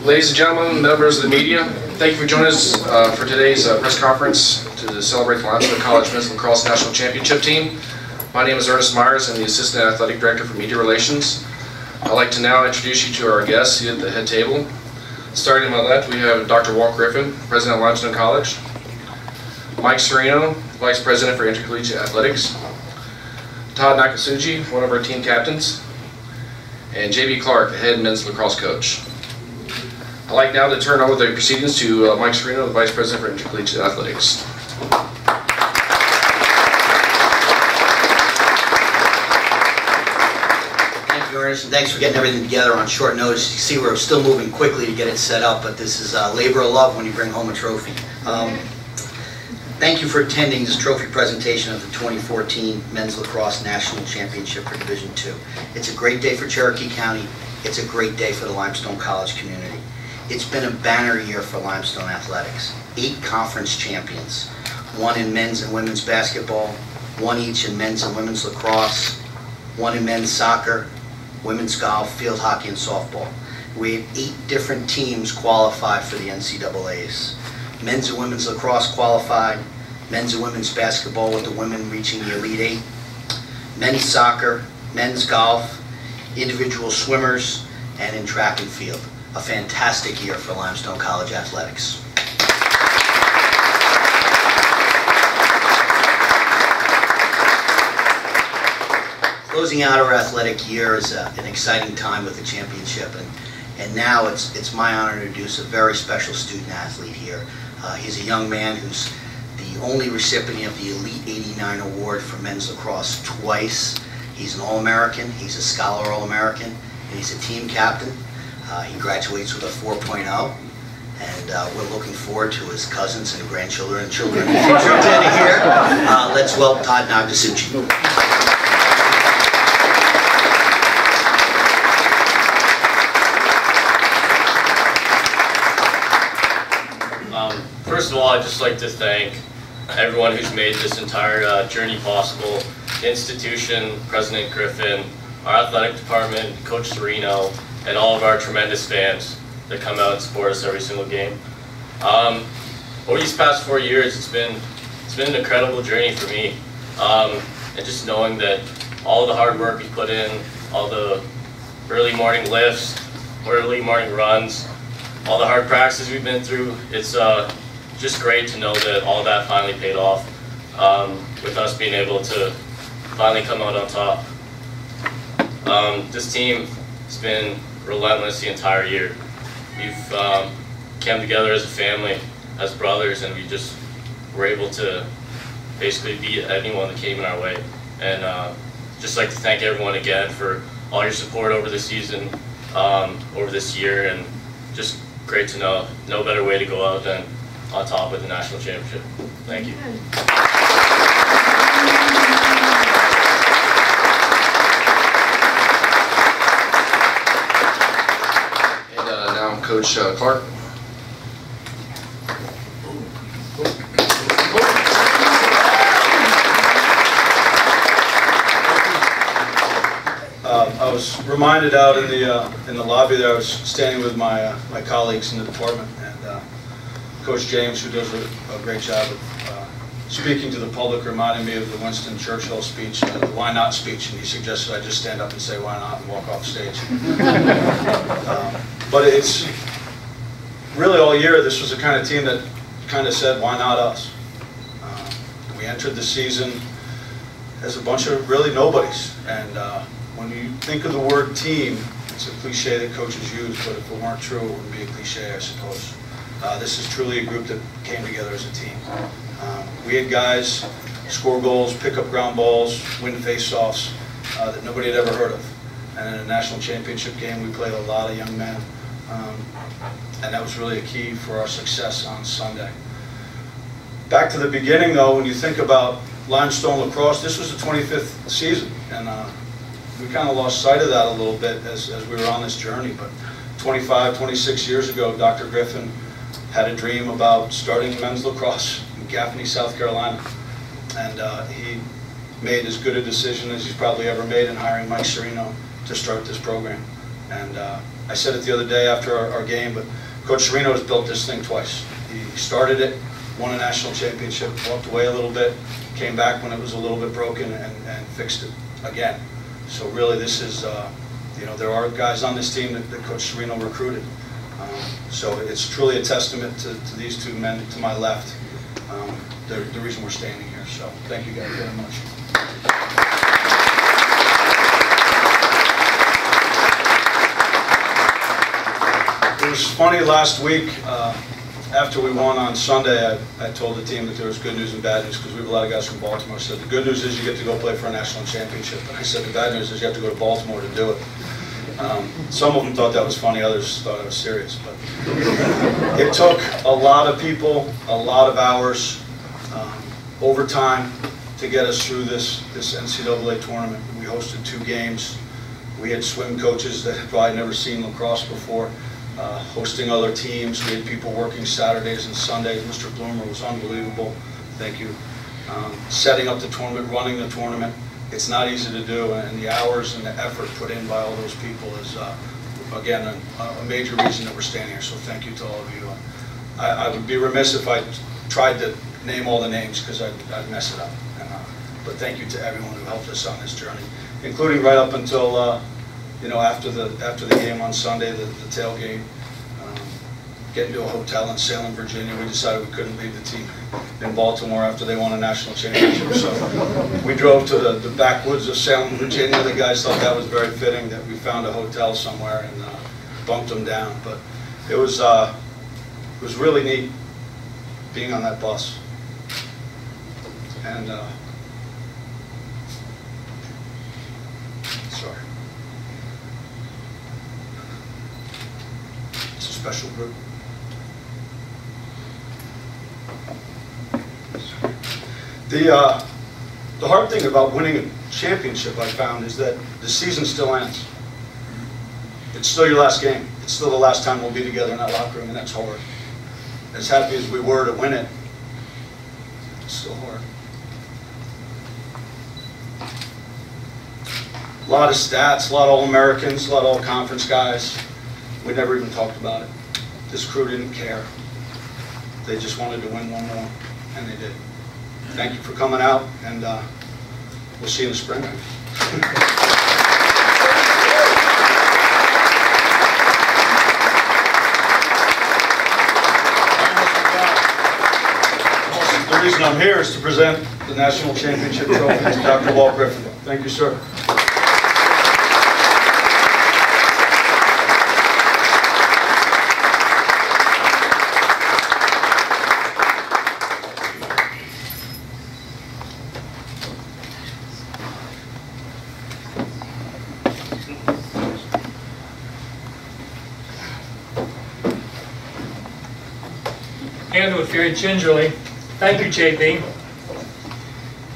Ladies and gentlemen, members of the media, thank you for joining us for today's press conference to celebrate the Limestone College Men's Lacrosse National Championship team. My name is Ernest Myers. I'm the Assistant Athletic Director for Media Relations. I'd like to now introduce you to our guests here at the head table. Starting on my left, we have Dr. Walt Griffin, President of Limestone College, Mike Serino, Vice President for Intercollegiate Athletics, Todd Nakasuji, one of our team captains, and J.B. Clark, the head men's lacrosse coach. I'd like now to turn over the proceedings to Mike Serino, the Vice President for Intercollegiate Athletics. Thank you, Ernest, and thanks for getting everything together on short notice. You see we're still moving quickly to get it set up, but this is labor of love when you bring home a trophy. Thank you for attending this trophy presentation of the 2014 Men's Lacrosse National Championship for Division II. It's a great day for Cherokee County. It's a great day for the Limestone College community. It's been a banner year for Limestone Athletics. 8 conference champions, 1 in men's and women's basketball, 1 each in men's and women's lacrosse, 1 in men's soccer, women's golf, field hockey, and softball. We had 8 different teams qualify for the NCAAs. Men's and women's lacrosse qualified, men's and women's basketball with the women reaching the Elite 8, men's soccer, men's golf, individual swimmers, and in track and field. A fantastic year for Limestone College Athletics. Closing out our athletic year is an exciting time with the championship, and now it's my honor to introduce a very special student athlete here. He's a young man who's the only recipient of the Elite 89 award for men's lacrosse twice. He's an All-American, he's a Scholar All-American, and he's a team captain. He graduates with a 4.0, and we're looking forward to his cousins and grandchildren and children in the future attending here. Let's welcome Todd Nakasuji. First of all, I'd just like to thank everyone who's made this entire journey possible. The institution, President Griffin, our athletic department, Coach Serino, and all of our tremendous fans that come out and support us every single game. Over these past 4 years, it's been an incredible journey for me. And just knowing that all the hard work we put in, all the early morning lifts, early morning runs, all the hard practices we've been through, it's just great to know that all that finally paid off with us being able to finally come out on top. This team has been relentless the entire year. We've come together as a family, as brothers, and we just were able to basically beat anyone that came in our way. And just like to thank everyone again for all your support over the season, over this year, and just great to know no better way to go out than on top with the national championship. Thank you. Coach Clark. I was reminded out in the lobby there. I was standing with my colleagues in the department, and Coach James, who does a great job of speaking to the public, reminded me of the Winston Churchill speech, the "Why Not" speech, and he suggested I just stand up and say "Why not" and walk off stage. But it's really all year, this was the kind of team that kind of said, why not us? We entered the season as a bunch of really nobodies. And when you think of the word team, it's a cliche that coaches use, but if it weren't true, it wouldn't be a cliche, I suppose. This is truly a group that came together as a team. We had guys score goals, pick up ground balls, win face-offs that nobody had ever heard of. And in a national championship game, we played a lot of young men. And that was really a key for our success on Sunday. Back to the beginning, though, when you think about Limestone Lacrosse, this was the 25th season, and we kind of lost sight of that a little bit as we were on this journey. But 25, 26 years ago, Dr. Griffin had a dream about starting men's lacrosse in Gaffney, South Carolina, and he made as good a decision as he's probably ever made in hiring Mike Serino to start this program. And I said it the other day after our game, but Coach Serino has built this thing twice. He started it, won a national championship, walked away a little bit, came back when it was a little bit broken, and fixed it again. So really this is, you know, there are guys on this team that Coach Serino recruited. So it's truly a testament to these two men to my left. The reason we're standing here. So thank you guys very much. It was funny last week, after we won on Sunday, I told the team that there was good news and bad news because we have a lot of guys from Baltimore. I said the good news is you get to go play for a national championship. And I said the bad news is you have to go to Baltimore to do it. Some of them thought that was funny, others thought it was serious. But it took a lot of people, a lot of hours, overtime to get us through this NCAA tournament. We hosted 2 games. We had swim coaches that had probably never seen lacrosse before, hosting other teams. We had people working Saturdays and Sundays. Mr. Bloomer was unbelievable. Thank you. Setting up the tournament, running the tournament. It's not easy to do, and the hours and the effort put in by all those people is, again, a major reason that we're standing here. So thank you to all of you. I would be remiss if I tried to name all the names because I'd mess it up. But thank you to everyone who helped us on this journey, including right up until you know, after the game on Sunday, the tailgate, getting to a hotel in Salem, Virginia. We decided we couldn't leave the team in Baltimore after they won a national championship. So we drove to the backwoods of Salem, Virginia. The guys thought that was very fitting that we found a hotel somewhere and bumped them down. But it was really neat being on that bus. And sorry. It's a special group. The hard thing about winning a championship, I found, is that the season still ends. It's still your last game. It's still the last time we'll be together in that locker room, and that's hard. As happy as we were to win it, it's still hard. A lot of stats, a lot of All-Americans, a lot of All-Conference guys. We never even talked about it. This crew didn't care. They just wanted to win one more, and they did. Thank you for coming out, and we'll see you in the spring. The reason I'm here is to present the National Championship Trophy to Dr. Walt Griffin. Thank you, sir. Handle it very gingerly. Thank you, JB.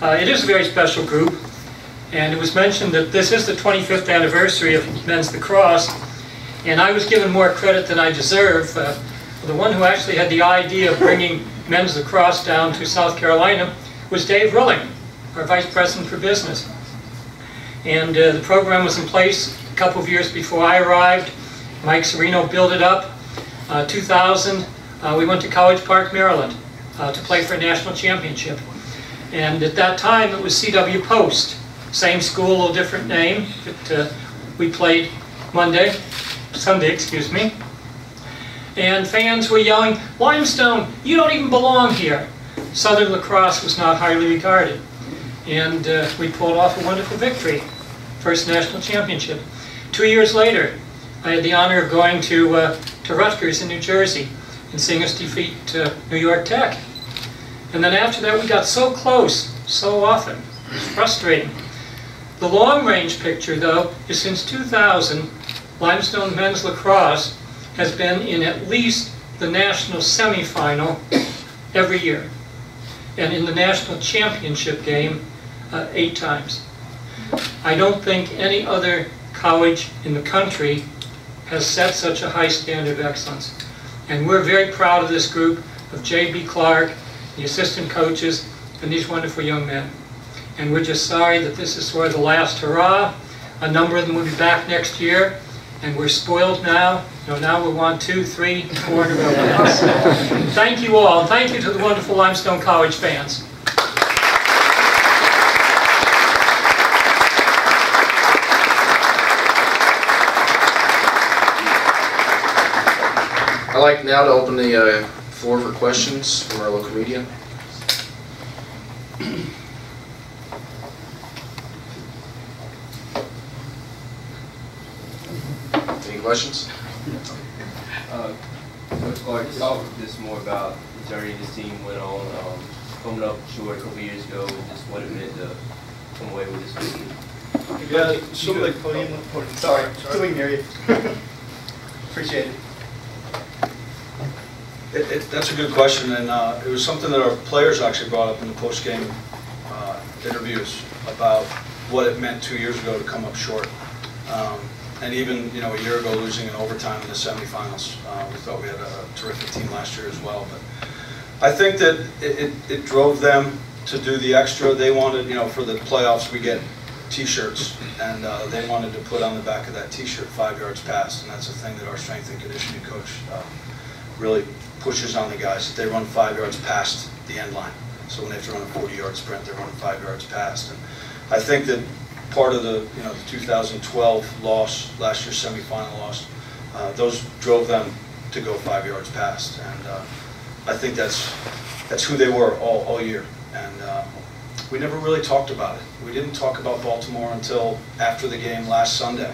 It is a very special group, and it was mentioned that this is the 25th anniversary of men's lacrosse, and I was given more credit than I deserve. The one who actually had the idea of bringing men's lacrosse down to South Carolina was Dave Rilling, our Vice President for Business. And the program was in place a couple of years before I arrived. Mike Serino built it up. 2000, we went to College Park, Maryland to play for a national championship. And at that time it was C.W. Post. Same school, a little different name. But, we played Sunday, excuse me. And fans were yelling, "Limestone, you don't even belong here." Southern lacrosse was not highly regarded. And we pulled off a wonderful victory. First national championship. 2 years later, I had the honor of going to Rutgers in New Jersey and seeing us defeat New York Tech. And then after that we got so close, so often. It was frustrating. The long-range picture, though, is since 2000, Limestone men's lacrosse has been in at least the national semifinal every year. And in the national championship game 8 times. I don't think any other college in the country has set such a high standard of excellence. And we're very proud of this group of J.B. Clark, the assistant coaches, and these wonderful young men. And we're just sorry that this is sort of the last hurrah. A number of them will be back next year, and we're spoiled now. Now we want 2, 3, 4 in a row. Thank you all, and thank you to the wonderful Limestone College fans. I'd like now to open the floor for questions from our local media. Any questions? Coach Clark, talk just more about the journey this team went on, coming up short a couple years ago, and just what it meant to come away with this weekend. Yeah, so like, sorry, so we can hear you. Appreciate it. That's a good question, and it was something that our players actually brought up in the post-game interviews about what it meant 2 years ago to come up short. And even, a year ago, losing in overtime in the semifinals. We thought we had a terrific team last year as well. But I think that it drove them to do the extra. They wanted, for the playoffs, we get T-shirts, and they wanted to put on the back of that T-shirt 5 yards past, and that's a thing that our strength and conditioning coach really pushes on the guys, that they run 5 yards past the end line. So when they have to run a 40-yard sprint, they're running 5 yards past. And I think that part of the the 2012 loss, last year's semifinal loss, those drove them to go 5 yards past, and I think that's who they were all year. And we never really talked about it. We didn't talk about Baltimore until after the game last Sunday.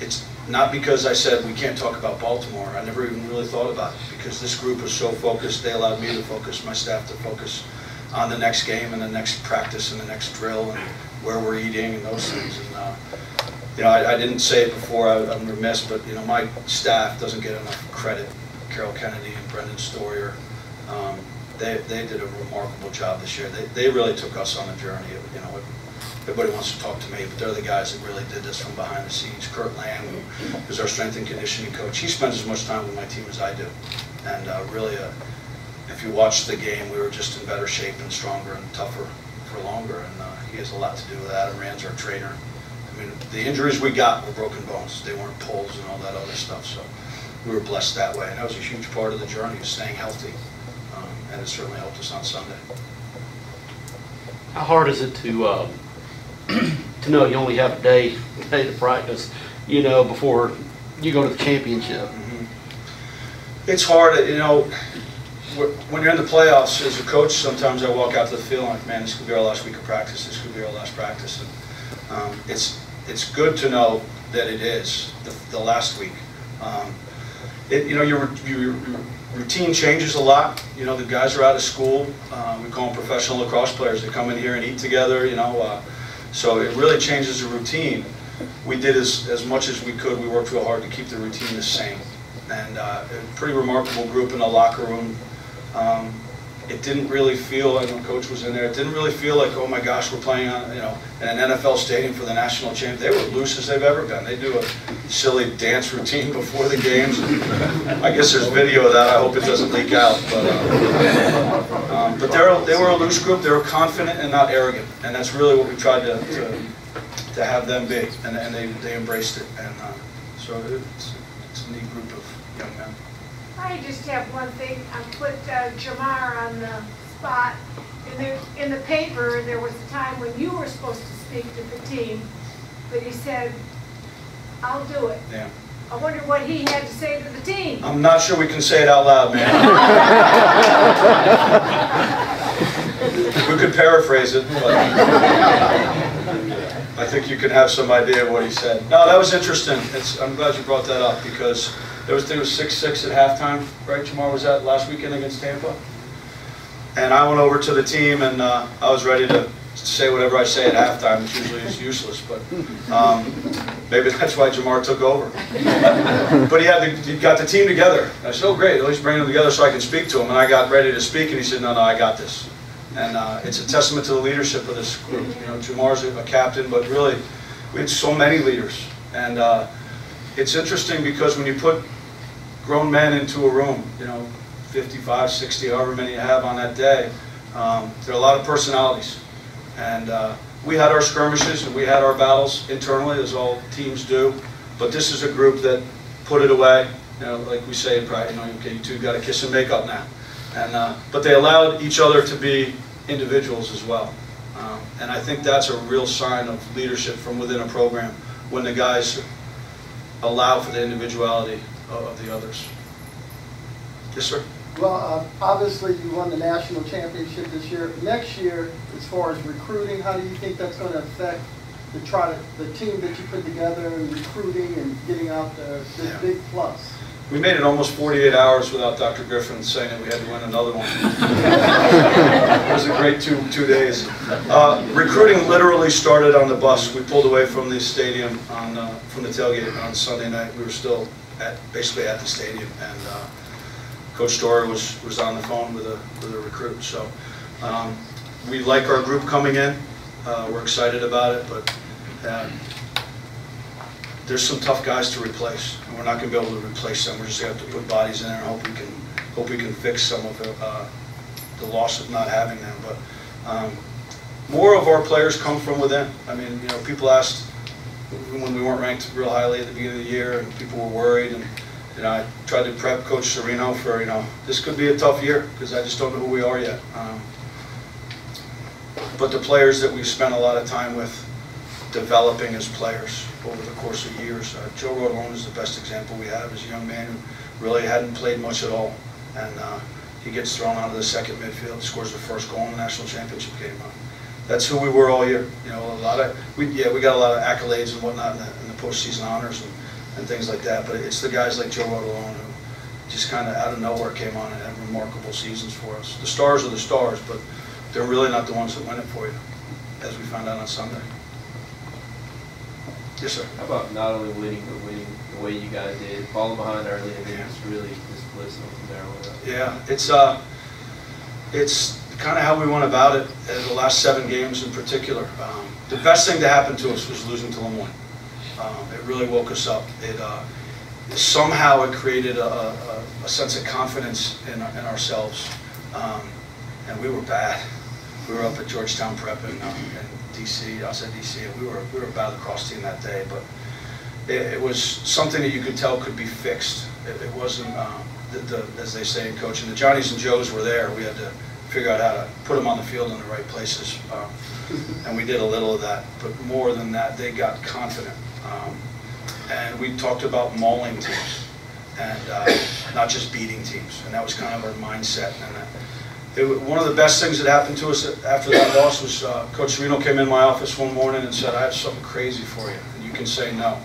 It's not because I said we can't talk about Baltimore. I never even really thought about it, because this group was so focused. They allowed me to focus, my staff to focus on the next game and the next practice and the next drill and where we're eating and those things. And I didn't say it before, I'm remiss, but my staff doesn't get enough credit. Carol Kennedy and Brendan Stoyer, they did a remarkable job this year. They really took us on a journey. Everybody wants to talk to me, but they're the guys that really did this from behind the scenes. Kurt Lamb, who is our strength and conditioning coach, he spends as much time with my team as I do. And really, if you watch the game, we were just in better shape and stronger and tougher for longer, and he has a lot to do with that. And Rand's our trainer. I mean, the injuries we got were broken bones. They weren't pulls and all that other stuff, so we were blessed that way. And that was a huge part of the journey, of staying healthy, and it certainly helped us on Sunday. How hard is it to know you only have a day to practice, before you go to the championship? Mm-hmm. It's hard, when you're in the playoffs as a coach. Sometimes I walk out to the field and I'm like, man, this could be our last week of practice. This could be our last practice. And it's good to know that it is the last week. Your routine changes a lot. The guys are out of school. We call them professional lacrosse players. They come in here and eat together. So it really changes the routine. We did as much as we could. We worked real hard to keep the routine the same. And a pretty remarkable group in the locker room. It didn't really feel, I know Coach was in there, it didn't really feel like, oh my gosh, we're playing on, in an NFL stadium for the national champ. They were loose as they've ever been. They do a silly dance routine before the games. I guess there's video of that. I hope it doesn't leak out. But they were a loose group. They were confident and not arrogant, and that's really what we tried to have them be. And they embraced it. And so it's a neat group of young men. I just have one thing. I put Jamar on the spot. In the paper, there was a time when you were supposed to speak to the team, but he said, I'll do it. Yeah. I wonder what he had to say to the team. I'm not sure we can say it out loud, man. We could paraphrase it, but I think you can have some idea of what he said. No, that was interesting. I'm glad you brought that up, because I think it was 6-6 at halftime, right? Jamar, was that last weekend against Tampa? And I went over to the team, and I was ready to say whatever I say at halftime, which usually is useless, but maybe that's why Jamar took over. But he got the team together. And I said, oh great, at least bring them together so I can speak to him. And I got ready to speak, and he said, no, I got this. And it's a testament to the leadership of this group. Jamar's a captain, but really, we had so many leaders. And it's interesting, because when you put grown men into a room, 55, 60, however many you have on that day, there are a lot of personalities. And we had our skirmishes and we had our battles internally, as all teams do. But this is a group that put it away. You know, like we say in pride, you know, okay, you two got to kiss and make up now. And but they allowed each other to be individuals as well. And I think that's a real sign of leadership from within a program, when the guys allow for the individuality of the others. Yes, sir? Well, obviously you won the national championship this year. Next year, as far as recruiting, how do you think that's going to affect the team that you put together and recruiting and getting out this big plus? We made it almost 48 hours without Dr. Griffin saying that we had to win another one. It was a great two days. Recruiting literally started on the bus. We pulled away from the stadium from the tailgate on Sunday night. We were still basically at the stadium, and Coach Storer was on the phone with a recruit. So we like our group coming in. We're excited about it, but there's some tough guys to replace, and we're not going to be able to replace them. We're just going to have to put bodies in there and hope we can fix some of the loss of not having them. But more of our players come from within. I mean, you know, people asked when we weren't ranked real highly at the beginning of the year, and people were worried. And you know, I tried to prep Coach Serino for, you know, this could be a tough year because I just don't know who we are yet. But the players that we've spent a lot of time with developing as players over the course of years. Joe Rodalone is the best example we have. As a young man who really hadn't played much at all, and he gets thrown onto the second midfield, scores the first goal in the national championship game. That's who we were all year. You know, we got a lot of accolades and whatnot in the postseason honors and things like that. But it's the guys like Joe Rodalone who just kind of out of nowhere came on and had remarkable seasons for us. The stars are the stars, but they're really not the ones that win it for you, as we found out on Sunday. Yes, sir. How about not only winning, but winning the way you guys did, falling behind early, and then just really just blitzing from there on out? Yeah, it's kind of how we went about it in the last 7 games in particular. The best thing to happen to us was losing to Lemoyne. It really woke us up. Somehow it created a sense of confidence in ourselves, and we were bad. We were up at Georgetown Prep in DC, outside DC, and we were a bad lacrosse team that day, but it was something that you could tell could be fixed. It wasn't, as they say in coaching, the Johnnies and Joes were there. We had to figure out how to put them on the field in the right places, and we did a little of that, but more than that, they got confident. And we talked about mauling teams, and not just beating teams, and that was kind of our mindset. And one of the best things that happened to us after that loss was Coach Serino came in my office one morning and said, "I have something crazy for you, and you can say no,"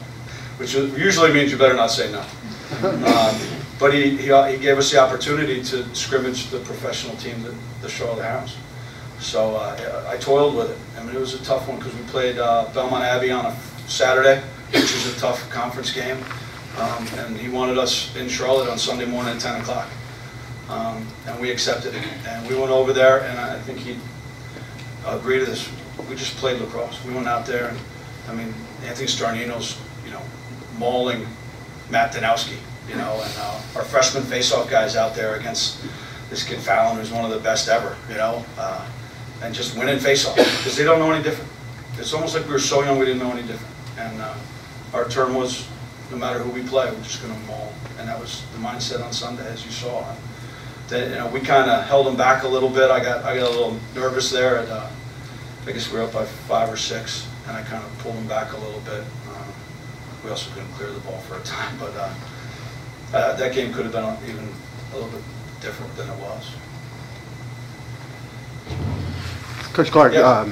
which usually means you better not say no. But he gave us the opportunity to scrimmage the professional team, the Charlotte Hounds. So I toiled with it. I mean, it was a tough one because we played Belmont Abbey on a Saturday, which is a tough conference game, and he wanted us in Charlotte on Sunday morning at 10 o'clock. And we accepted it, and we went over there, and I think he'd agree to this. We just played lacrosse. We went out there, and I mean, Anthony Starnino's, you know, mauling Matt Danowski, you know, and our freshman face-off guys out there against this kid Fallon, who's one of the best ever, you know, and just winning face-off because they don't know any different. It's almost like we were so young we didn't know any different, and our term was, no matter who we play, we're just going to maul, and that was the mindset on Sunday, as you saw. That, you know, we kind of held them back a little bit. I got a little nervous there. I guess we were up by 5 or 6, and I kind of pulled them back a little bit. We also couldn't clear the ball for a time, but that game could have been even a little bit different than it was. Coach Clark, yeah.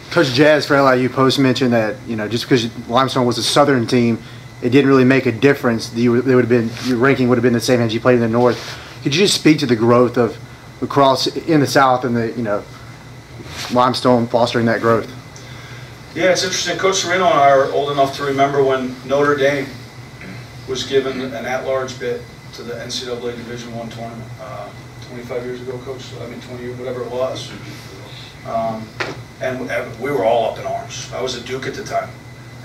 Coach Jazz for LIU Post mentioned that, you know, just because Limestone was a Southern team, it didn't really make a difference. Your ranking would have been the same as you played in the North. Could you just speak to the growth of lacrosse in the South and the, you know, Limestone fostering that growth? Yeah, it's interesting. Coach Serino and I are old enough to remember when Notre Dame was given an at-large bid to the NCAA Division I tournament 25 years ago, Coach. I mean, 20 years, whatever it was. And we were all up in arms. I was at Duke at the time,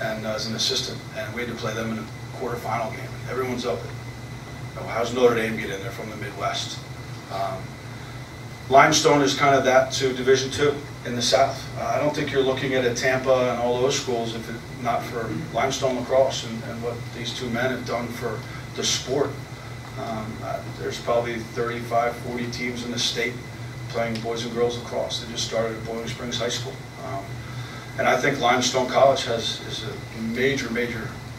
and as an assistant, and we had to play them in a quarterfinal game. Everyone's up. How's Notre Dame get in there from the Midwest? Limestone is kind of that to Division II in the South. I don't think you're looking at a Tampa and all those schools if it not for Limestone Lacrosse and what these two men have done for the sport. There's probably 35, 40 teams in the state playing boys and girls lacrosse. They just started at Boiling Springs High School. And I think Limestone College is a major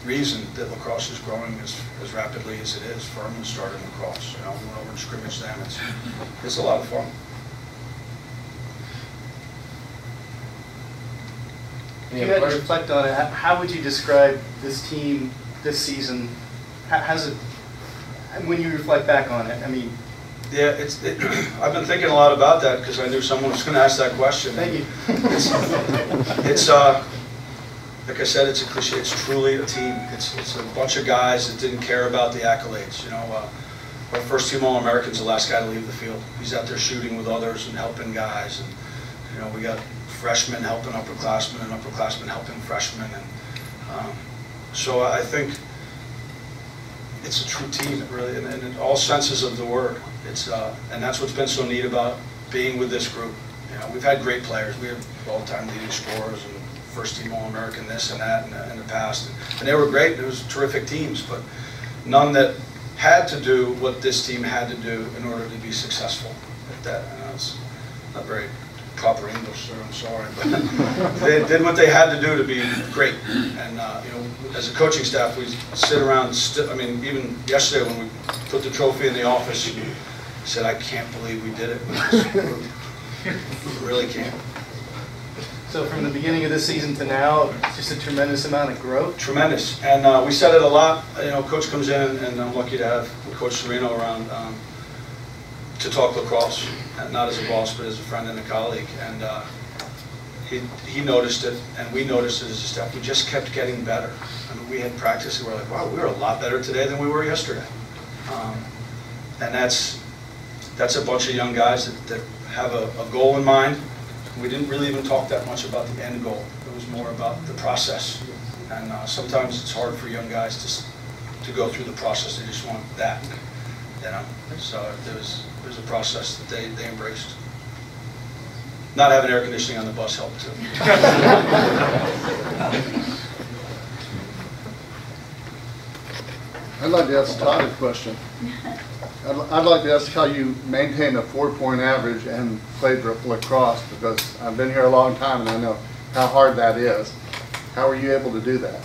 reason that lacrosse is growing as rapidly as it is. Furman started lacrosse. We went over and scrimmaged them. It's a lot of fun. If you had to reflect on it, how would you describe this team this season? How's it, when you reflect back on it? I mean, yeah, I've been thinking a lot about that because I knew someone was going to ask that question. Thank you. It's like I said, it's a cliche. It's truly a team. It's a bunch of guys that didn't care about the accolades. Our first team All-American's the last guy to leave the field. He's out there shooting with others and helping guys. And we got freshmen helping upperclassmen and upperclassmen helping freshmen. And so I think it's a true team, really, and in all senses of the word. And that's what's been so neat about being with this group. We've had great players. We have all-time leading scorers and first-team All-American this and that in the past, and they were great. It was terrific teams, but none that had to do what this team had to do in order to be successful at that. It's not very proper English, sir. I'm sorry, but they did what they had to do to be great. And as a coaching staff, we sit around. Even yesterday when we put the trophy in the office, we said, "I can't believe we did it with this group. We really can't." So from the beginning of this season to now, just a tremendous amount of growth. Tremendous, and we said it a lot. Coach comes in, and I'm lucky to have Coach Serino around to talk lacrosse, not as a boss, but as a friend and a colleague. And he noticed it, and we noticed it as a staff. We just kept getting better. We had practice, and we're like, wow, we were a lot better today than we were yesterday. And that's a bunch of young guys that have a goal in mind. We didn't really even talk that much about the end goal. It was more about the process. And sometimes it's hard for young guys to go through the process. They just want that, So there's a process that they embraced. Not having air conditioning on the bus helped too. I'd like to ask Todd a question. I'd like to ask how you maintain a 4-point average and played lacrosse, because I've been here a long time and I know how hard that is. How are you able to do that?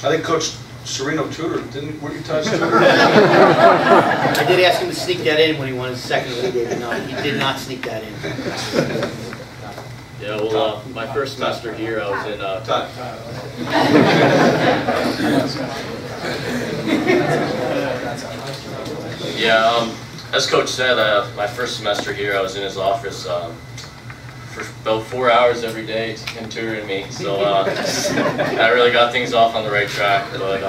I think Coach Serino tutored, were you Todd's tutor? I did ask him to sneak that in when he wanted second lead. He did not sneak that in. Yeah, well, my first semester here, I was in Yeah, as Coach said, my first semester here, I was in his office for about 4 hours every day, him tutoring me. So I really got things off on the right track. But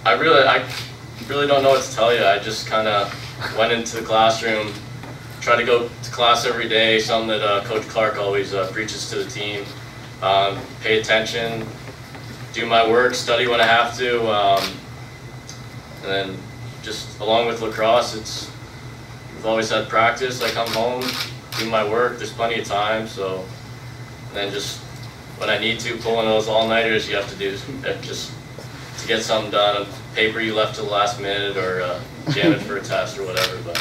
I really don't know what to tell you. I just kind of went into the classroom, tried to go to class every day, something that Coach Clark always preaches to the team. Pay attention, do my work, study when I have to. And then just along with lacrosse, we've always had practice. I come home, do my work, there's plenty of time, so and then just when I need to, pulling those all-nighters you have to do just to get something done. Paper you left to the last minute or jam it for a test or whatever, but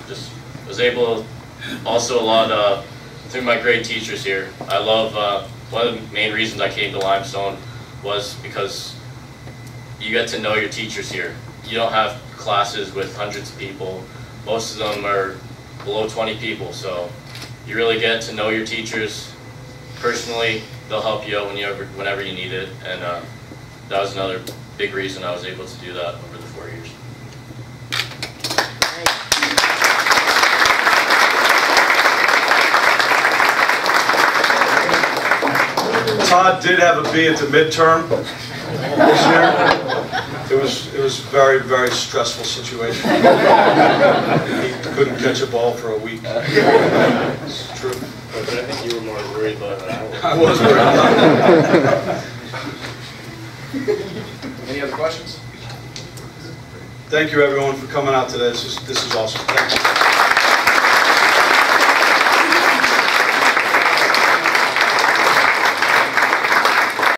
just was able also a lot through my great teachers here. I love, one of the main reasons I came to Limestone was because you get to know your teachers here. You don't have classes with hundreds of people. Most of them are below 20 people, so you really get to know your teachers personally. They'll help you out whenever you need it, and that was another big reason I was able to do that over the 4 years. Todd did have a B at the midterm this year. It was very, very stressful situation. He couldn't catch a ball for a week. It's true. But I think you were more worried about it than I was. I was worried about it. Any other questions? Thank you, everyone, for coming out today. This is awesome. Thank you.